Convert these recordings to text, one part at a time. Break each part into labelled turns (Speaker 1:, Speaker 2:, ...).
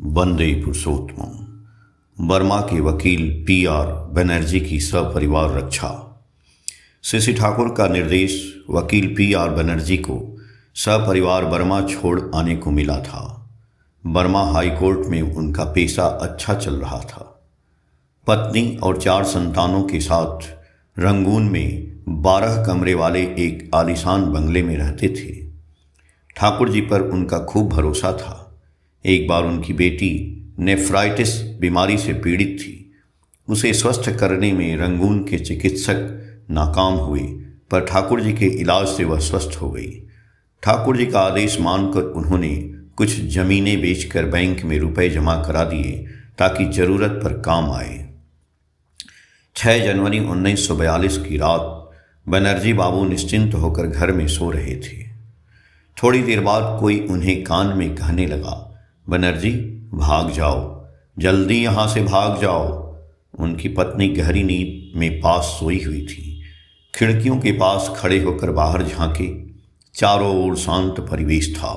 Speaker 1: वंदे पुरुषोत्तम। Burma के वकील PR. Banerjee की सपरिवार रक्षा। श्री ठाकुर का निर्देश वकील पी.आर. बनर्जी को सपरिवार बर्मा छोड़ आने को मिला था। बर्मा हाई कोर्ट में उनका पेशा अच्छा चल रहा था। पत्नी और 4 संतानों के साथ रंगून में 12 कमरे वाले एक आलीशान बंगले में रहते थे। ठाकुर जी पर उनका खूब भरोसा था। एक बार उनकी बेटी नेफ्राइटिस बीमारी से पीड़ित थी। उसे स्वस्थ करने में रंगून के चिकित्सक नाकाम हुए, पर ठाकुर जी के इलाज से वह स्वस्थ हो गई। ठाकुर जी का आदेश मानकर उन्होंने कुछ जमीनें बेचकर बैंक में रुपए जमा करा दिए ताकि जरूरत पर काम आए। 6 जनवरी 1942 की रात बनर्जी बाबू निश्चिंत होकर घर में सो रहे थे। थोड़ी देर बाद कोई उन्हें कान में कहने लगा, बनर्जी भाग जाओ, जल्दी यहाँ से भाग जाओ। उनकी पत्नी गहरी नींद में पास सोई हुई थी। खिड़कियों के पास खड़े होकर बाहर झांके। चारों ओर शांत परिवेश था,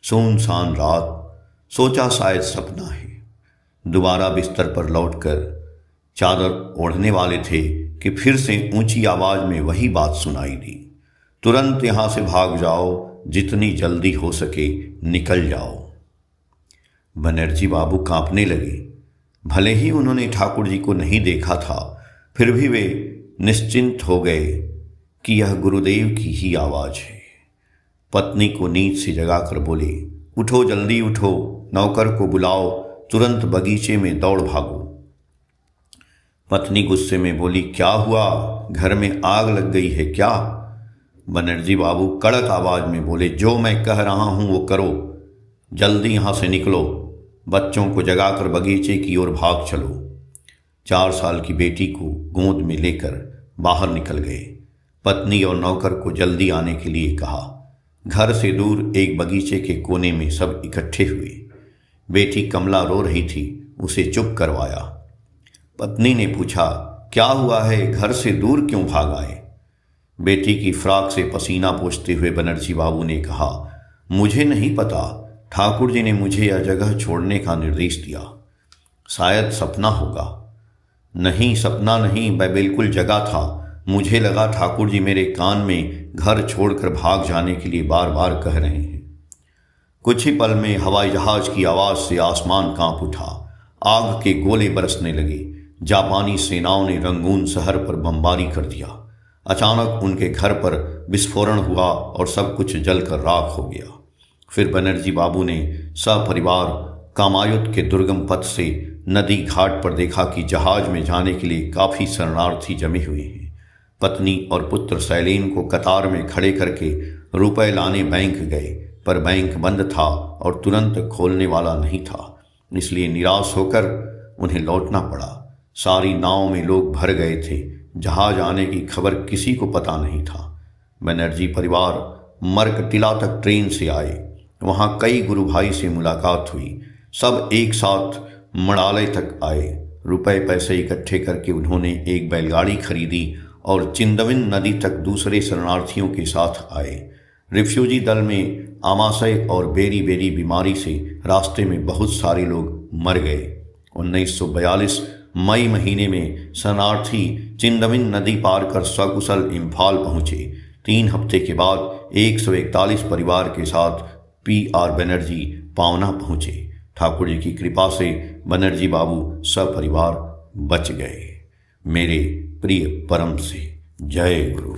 Speaker 1: सुनसान रात। सोचा शायद सपना है। दोबारा बिस्तर पर लौटकर चादर ओढ़ने वाले थे कि फिर से ऊंची आवाज में वही बात सुनाई दी, तुरंत यहाँ से भाग जाओ, जितनी जल्दी हो सके निकल जाओ। बनर्जी बाबू कांपने लगे। भले ही उन्होंने ठाकुर जी को नहीं देखा था, फिर भी वे निश्चिंत हो गए कि यह गुरुदेव की ही आवाज है। पत्नी को नींद से जगाकर बोले, उठो, जल्दी उठो, नौकर को बुलाओ, तुरंत बगीचे में दौड़ भागो। पत्नी गुस्से में बोली, क्या हुआ, घर में आग लग गई है क्या? बनर्जी बाबू कड़क आवाज में बोले, जो मैं कह रहा हूं वो करो, जल्दी यहां से निकलो, बच्चों को जगाकर बगीचे की ओर भाग चलो। 4 साल की बेटी को गोद में लेकर बाहर निकल गए। पत्नी और नौकर को जल्दी आने के लिए कहा। घर से दूर एक बगीचे के कोने में सब इकट्ठे हुए। बेटी कमला रो रही थी, उसे चुप करवाया। पत्नी ने पूछा, क्या हुआ है, घर से दूर क्यों भाग आए? बेटी की फ्राक से पसीना पोंछते हुए बनर्जी बाबू ने कहा, मुझे नहीं पता, ठाकुर जी ने मुझे यह जगह छोड़ने का निर्देश दिया। शायद सपना होगा। नहीं, सपना नहीं, मैं बिल्कुल जगा था। मुझे लगा ठाकुर जी मेरे कान में घर छोड़कर भाग जाने के लिए बार बार कह रहे हैं। कुछ ही पल में हवाई जहाज की आवाज से आसमान कांप उठा। आग के गोले बरसने लगे। जापानी सेनाओं ने रंगून शहर पर बमबारी कर दिया। अचानक उनके घर पर विस्फोरण हुआ और सब कुछ जलकर राख हो गया। फिर बनर्जी बाबू ने सपरिवार कामायुत के दुर्गम पथ से नदी घाट पर देखा कि जहाज में जाने के लिए काफ़ी शरणार्थी जमे हुए हैं। पत्नी और पुत्र शैलेन को कतार में खड़े करके रुपए लाने बैंक गए, पर बैंक बंद था और तुरंत खोलने वाला नहीं था, इसलिए निराश होकर उन्हें लौटना पड़ा। सारी नाव में लोग भर गए थे। जहाज आने की खबर किसी को पता नहीं था। बनर्जी परिवार मर्क टिला तक ट्रेन से आए। वहाँ कई गुरु भाई से मुलाकात हुई। सब एक साथ मड़ाले तक आए। रुपए पैसे इकट्ठे करके उन्होंने एक बैलगाड़ी खरीदी और चिंदविन नदी तक दूसरे शरणार्थियों के साथ आए। रिफ्यूजी दल में आमाशय और बेरी बेरी बीमारी से रास्ते में बहुत सारे लोग मर गए। 1942 मई महीने में शरणार्थी चिंदविन नदी पार कर सकुशल इम्फाल पहुंचे। 3 हफ्ते के बाद 141 परिवार के साथ पी.आर. बनर्जी पावना पहुंचे। ठाकुर जी की कृपा से बनर्जी बाबू सपरिवार बच गए। मेरे प्रिय परम से जय गुरु।